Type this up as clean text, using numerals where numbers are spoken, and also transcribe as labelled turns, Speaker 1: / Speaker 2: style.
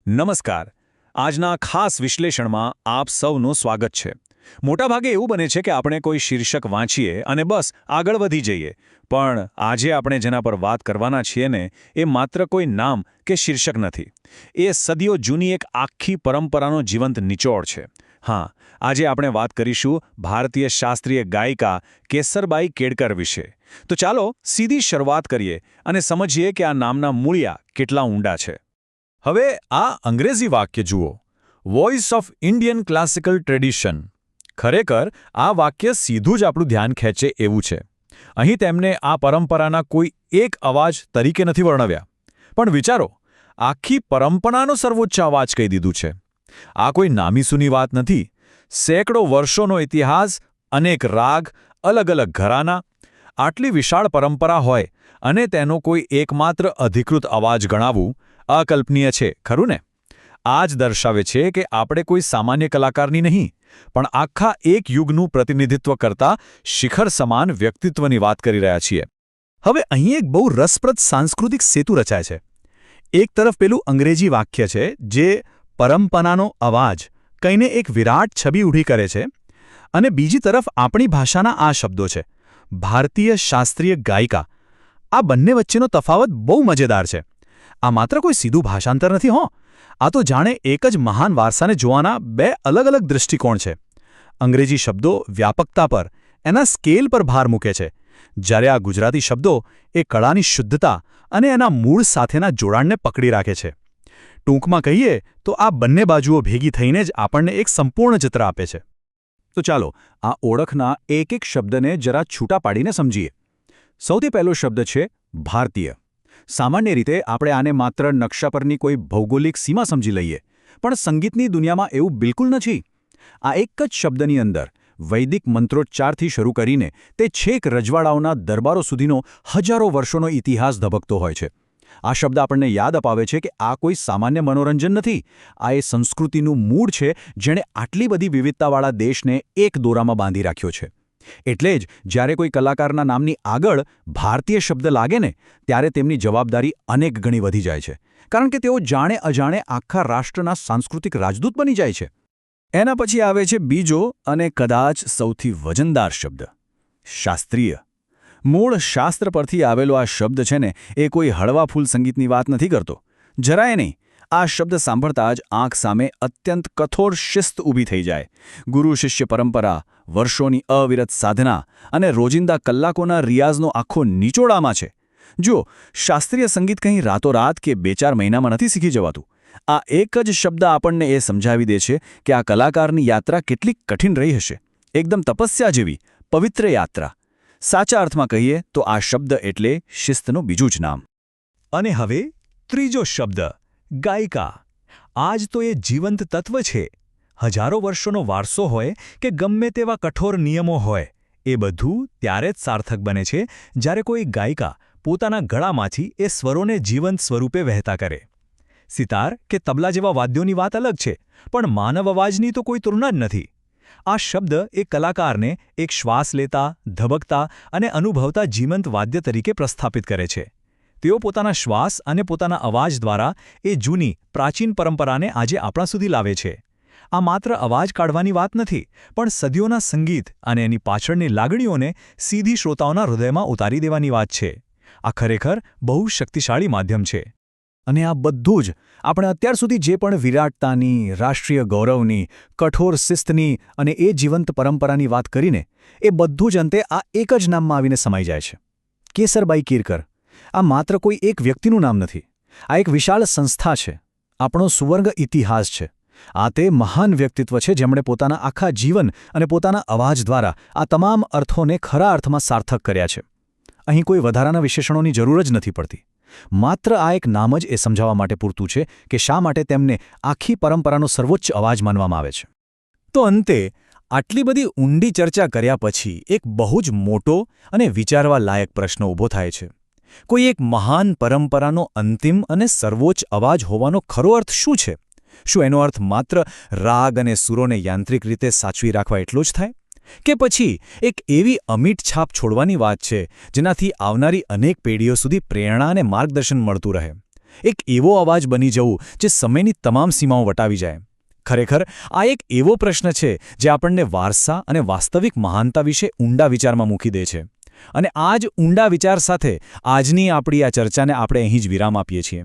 Speaker 1: નમસ્કાર. આજના ખાસ વિશ્લેષણમાં આપ સૌનું સ્વાગત છે. મોટાભાગે એવું બને છે કે આપણે કોઈ શીર્ષક વાંચીએ અને બસ આગળ વધી જઈએ, પણ આજે આપણે જેના પર વાત કરવાના છીએ ને એ માત્ર કોઈ નામ કે શીર્ષક નથી. એ સદીઓ જૂની એક આખી પરંપરાનો જીવંત નિચોડ છે. હા, આજે આપણે વાત કરીશું ભારતીય શાસ્ત્રીય ગાયિકા કેસરબાઈ કેળકર વિશે. તો ચાલો સીધી શરૂઆત કરીએ અને સમજીએ કે આ નામના મૂળિયા કેટલા ઊંડા છે. હવે આ અંગ્રેજી વાક્ય જુઓ, voice of Indian classical tradition. ખરેખર આ વાક્ય સીધું જ આપણું ધ્યાન ખેંચે એવું છે. અહીં તેમને આ પરંપરાના કોઈ એક અવાજ તરીકે નથી વર્ણવ્યા, પણ વિચારો, આખી પરંપરાનો સર્વોચ્ચ અવાજ કહી દીધું છે. આ કોઈ નામીસૂની વાત નથી. સેંકડો વર્ષોનો ઇતિહાસ, અનેક રાગ, અલગ અલગ ઘરાના, આટલી વિશાળ પરંપરા હોય અને તેનો કોઈ એકમાત્ર અધિકૃત અવાજ ગણાવવું અકલ્પનીય છે, ખરું ને? આ જ દર્શાવે છે કે આપણે કોઈ સામાન્ય કલાકારની નહીં, પણ આખા એક યુગનું પ્રતિનિધિત્વ કરતા શિખર સમાન વ્યક્તિત્વની વાત કરી રહ્યા છીએ.
Speaker 2: હવે અહીં એક બહુ રસપ્રદ સાંસ્કૃતિક સેતુ રચાય છે. એક તરફ પેલું અંગ્રેજી વાક્ય છે જે પરંપરાનો અવાજ કહીને એક વિરાટ છબી ઊભી કરે છે, અને બીજી તરફ આપણી ભાષાના આ શબ્દો છે, ભારતીય શાસ્ત્રીય ગાયિકા. આ બંને વચ્ચેનો તફાવત બહુ મજેદાર છે. આ માત્ર કોઈ સીધું ભાષાંતર નથી હો. આ તો જાણે એક જ મહાન વારસાને જોવાના બે અલગ અલગ દૃષ્ટિકોણ છે. અંગ્રેજી શબ્દો વ્યાપકતા પર, એના સ્કેલ પર ભાર મૂકે છે, જ્યારે આ ગુજરાતી શબ્દો એ કળાની શુદ્ધતા અને એના મૂળ સાથેના જોડાણને પકડી રાખે છે. ટૂંકમાં કહીએ તો આ બંને બાજુઓ ભેગી થઈને જ આપણને એક સંપૂર્ણ ચિત્ર આપે છે.
Speaker 1: તો ચાલો આ ઓળખના એક એક શબ્દને જરા છૂટા પાડીને સમજીએ. સૌથી પહેલો શબ્દ છે ભારતીય. સામાન્ય રીતે આપણે આને માત્ર નકશા પરની કોઈ ભૌગોલિક સીમા સમજી લઈએ, પણ સંગીતની દુનિયામાં એવું બિલકુલ નથી. આ એક જ શબ્દની અંદર વૈદિક મંત્રોચ્ચારથી શરૂ કરીને તે છેક રજવાડાઓના દરબારો સુધીનો હજારો વર્ષોનો ઇતિહાસ ધબકતો હોય છે. આ શબ્દ આપણને યાદ અપાવે છે કે આ કોઈ સામાન્ય મનોરંજન નથી. આ એ સંસ્કૃતિનું મૂળ છે જેણે આટલી બધી વિવિધતાવાળા દેશને એક દોરામાં બાંધી રાખ્યો છે. એટલે જ જ્યારે કોઈ કલાકારના નામની આગળ ભારતીય શબ્દ લાગે ને, ત્યારે તેમની જવાબદારી અનેક ગણી વધી જાય છે, કારણ કે તેઓ જાણે અજાણે આખા રાષ્ટ્રના સાંસ્કૃતિક રાજદૂત બની જાય છે. એના પછી આવે છે બીજો અને કદાચ સૌથી વજનદાર શબ્દ, શાસ્ત્રીય. મૂળ શાસ્ત્ર પરથી આવેલો આ શબ્દ છે ને, એ કોઈ હળવા ફૂલ સંગીતની વાત નથી કરતો, જરાય નહીં. આ શબ્દ સાંભળતા જ આંખ સામે અત્યંત કઠોર શિસ્ત ઊભી થઈ જાય. ગુરુ શિષ્ય પરંપરા, વર્ષોની અવિરત સાધના અને રોજિંદા કલાકોના રિયાઝનો આખો નિચોડામાં છે. જુઓ, શાસ્ત્રીય સંગીત કંઈ રાતોરાત કે 2-4 મહિનામાં નથી શીખી જવાતું. આ એક જ શબ્દ આપણને એ સમજાવી દે છે કે આ કલાકારની યાત્રા કેટલી કઠિન રહી હશે. એકદમ તપસ્યા જેવી, પવિત્ર યાત્રા. સાચા અર્થમાં કહીએ તો આ શબ્દ એટલે શિસ્તનું બીજું જ નામ.
Speaker 2: અને હવે ત્રીજો શબ્દ, ગાયિકા. આ જ તો એ જીવંત તત્વ છે. હજારો વર્ષોનો વારસો હોય કે ગમે તેવા કઠોર નિયમો હોય, એ બધું ત્યારે જ સાર્થક બને છે જ્યારે કોઈ ગાયિકા પોતાના ગળામાંથી એ સ્વરોને જીવંત સ્વરૂપે વહેતા કરે. સિતાર કે તબલા જેવા વાદ્યોની વાત અલગ છે, પણ માનવ અવાજની તો કોઈ તુલના જ નથી. આ શબ્દ એ કલાકારને એક શ્વાસ લેતા, ધબકતા અને અનુભવતા જીવંત વાદ્ય તરીકે પ્રસ્થાપિત કરે છે. તેઓ પોતાના શ્વાસ અને પોતાના અવાજ દ્વારા એ જૂની, પ્રાચીન પરંપરાને આજે આપણા સુધી લાવે છે. આ માત્ર અવાજ કાઢવાની વાત નથી, પણ સદીઓના સંગીત અને એની પાછળની લાગણીઓને સીધી શ્રોતાઓના હૃદયમાં ઉતારી દેવાની વાત છે. આ ખરેખર બહુ શક્તિશાળી માધ્યમ છે.
Speaker 1: અને આ બધું જ આપણે અત્યાર સુધી જે પણ વિરાટતાની, રાષ્ટ્રીય ગૌરવની, કઠોર શિસ્તની અને એ જીવંત પરંપરાની વાત કરીને, એ બધું જ અંતે આ એક જ નામમાં આવીને સમાઈ જાય છે, કેસરબાઈ કેળકર. આ માત્ર કોઈ એક વ્યક્તિનું નામ નથી. આ એક વિશાળ સંસ્થા છે, આપણો સુવર્ણ ઇતિહાસ છે. આ તે મહાન વ્યક્તિત્વ છે જેમણે પોતાના આખા જીવન અને પોતાના અવાજ દ્વારા આ તમામ અર્થોને ખરા અર્થમાં સાર્થક કર્યા છે. અહીં કોઈ વધારાના વિશેષણોની જરૂર જ નથી પડતી. માત્ર આ એક નામ જ એ સમજાવવા માટે પૂરતું છે કે શા માટે તેમને આખી પરંપરાનો સર્વોચ્ચ અવાજ માનવામાં આવે છે.
Speaker 2: તો અંતે આટલી બધી ઊંડી ચર્ચા કર્યા પછી એક બહુ જ મોટો અને વિચારવા લાયક પ્રશ્ન ઊભો થાય છે. કોઈ એક મહાન પરંપરાનો અંતિમ અને સર્વોચ્ચ અવાજ હોવાનો ખરો અર્થ શું છે? શું એનો અર્થ માત્ર રાગ અને સૂરોને યાંત્રિક રીતે સાચવી રાખવા એટલો જ થાય? કે પછી એક એવી અમીટ છાપ છોડવાની વાત છે જેનાથી આવનારી અનેક પેઢીઓ સુધી પ્રેરણા અને માર્ગદર્શન મળતું રહે? એક એવો અવાજ બની જવું જે સમયની તમામ સીમાઓ વટાવી જાય. ખરેખર આ એક એવો પ્રશ્ન છે જે આપણને વારસા અને વાસ્તવિક મહાનતા વિશે ઊંડા વિચારમાં મૂકી દે છે. અને આ જ ઊંડા વિચાર સાથે આજની આપણી આ ચર્ચાને આપણે અહીં જ વિરામ આપીએ છીએ.